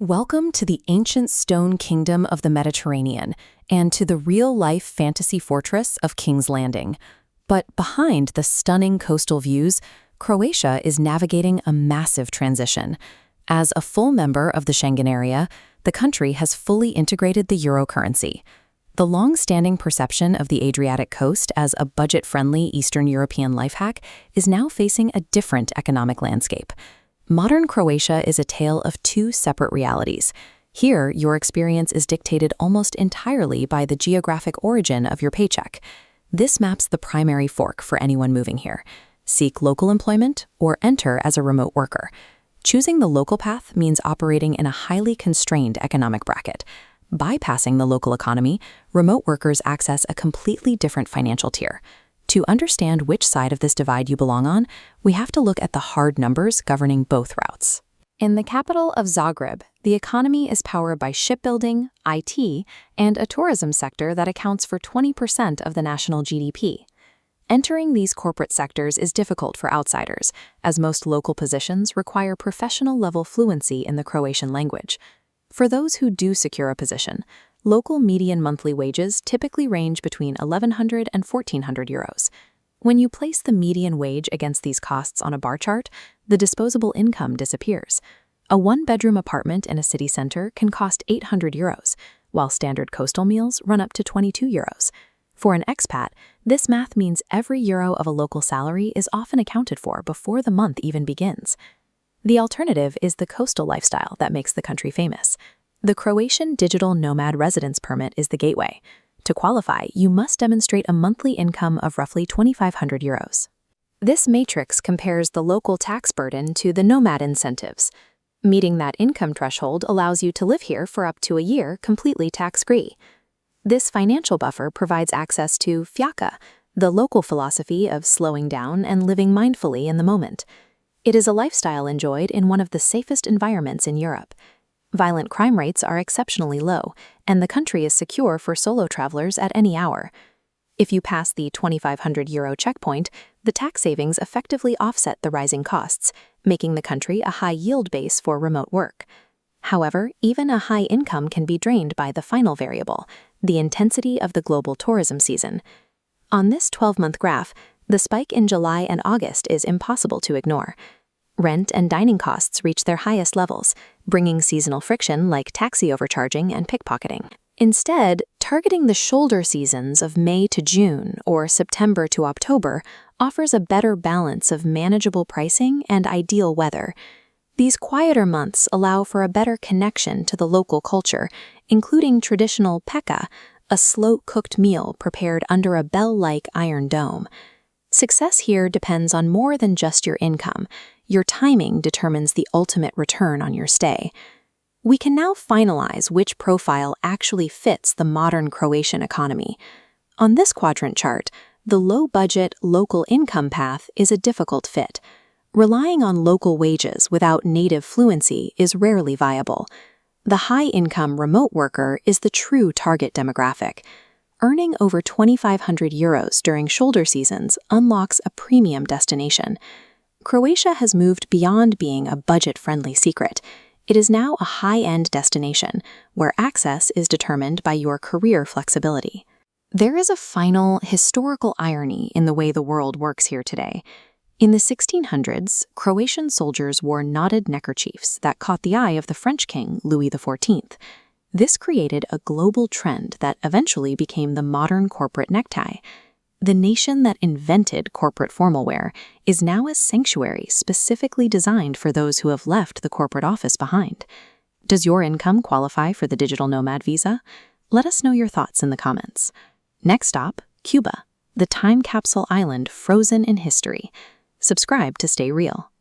Welcome to the ancient stone kingdom of the Mediterranean and to the real-life fantasy fortress of King's Landing. But behind the stunning coastal views, Croatia is navigating a massive transition. As a full member of the Schengen area, the country has fully integrated the euro currency. The long-standing perception of the Adriatic coast as a budget-friendly Eastern European life hack is now facing a different economic landscape. Modern Croatia is a tale of two separate realities. Here, your experience is dictated almost entirely by the geographic origin of your paycheck. This maps the primary fork for anyone moving here. Seek local employment or enter as a remote worker. Choosing the local path means operating in a highly constrained economic bracket. Bypassing the local economy, remote workers access a completely different financial tier. To understand which side of this divide you belong on, we have to look at the hard numbers governing both routes. In the capital of Zagreb, the economy is powered by shipbuilding, IT, and a tourism sector that accounts for 20% of the national GDP. Entering these corporate sectors is difficult for outsiders, as most local positions require professional-level fluency in the Croatian language. For those who do secure a position, local median monthly wages typically range between 1,100 and 1,400 euros. When you place the median wage against these costs on a bar chart, the disposable income disappears. A one-bedroom apartment in a city center can cost 800 euros, while standard coastal meals run up to 22 euros. For an expat, this math means every euro of a local salary is often accounted for before the month even begins. The alternative is the coastal lifestyle that makes the country famous. The Croatian Digital Nomad Residence Permit is the gateway. To qualify, you must demonstrate a monthly income of roughly 2,500 euros. This matrix compares the local tax burden to the nomad incentives. Meeting that income threshold allows you to live here for up to a year completely tax-free. This financial buffer provides access to fjaka, the local philosophy of slowing down and living mindfully in the moment. It is a lifestyle enjoyed in one of the safest environments in Europe. Violent crime rates are exceptionally low, and the country is secure for solo travelers at any hour. If you pass the 2,500 euro checkpoint, the tax savings effectively offset the rising costs, making the country a high-yield base for remote work. However, even a high income can be drained by the final variable, the intensity of the global tourism season. On this 12-month graph, the spike in July and August is impossible to ignore. Rent and dining costs reach their highest levels, bringing seasonal friction like taxi overcharging and pickpocketing. Instead, targeting the shoulder seasons of May to June or September to October offers a better balance of manageable pricing and ideal weather. These quieter months allow for a better connection to the local culture, including traditional peka, a slow-cooked meal prepared under a bell-like iron dome. Success here depends on more than just your income. Your timing determines the ultimate return on your stay. We can now finalize which profile actually fits the modern Croatian economy. On this quadrant chart, the low-budget, local income path is a difficult fit. Relying on local wages without native fluency is rarely viable. The high-income remote worker is the true target demographic. Earning over 2,500 euros during shoulder seasons unlocks a premium destination. Croatia has moved beyond being a budget-friendly secret. It is now a high-end destination where access is determined by your career flexibility. There is a final historical irony in the way the world works here today. In the 1600s, Croatian soldiers wore knotted neckerchiefs that caught the eye of the French king, Louis XIV. This created a global trend that eventually became the modern corporate necktie. The nation that invented corporate formal wear is now a sanctuary specifically designed for those who have left the corporate office behind. Does your income qualify for the digital nomad visa? Let us know your thoughts in the comments. Next stop, Cuba, the time capsule island frozen in history. Subscribe to stay real.